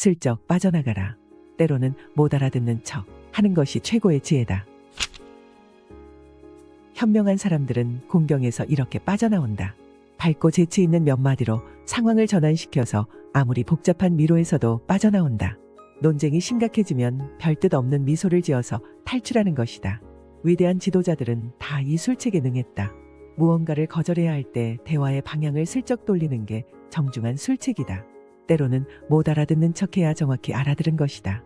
슬쩍 빠져나가라. 때로는 못 알아듣는 척 하는 것이 최고의 지혜다. 현명한 사람들은 공경에서 이렇게 빠져나온다. 밝고 재치 있는 몇 마디로 상황을 전환시켜서 아무리 복잡한 미로에서도 빠져나온다. 논쟁이 심각해지면 별뜻 없는 미소를 지어서 탈출하는 것이다. 위대한 지도자들은 다 이 술책에 능했다. 무언가를 거절해야 할 때 대화의 방향을 슬쩍 돌리는 게 정중한 술책이다. 때로는 못 알아듣는 척해야 정확히 알아들은 것이다.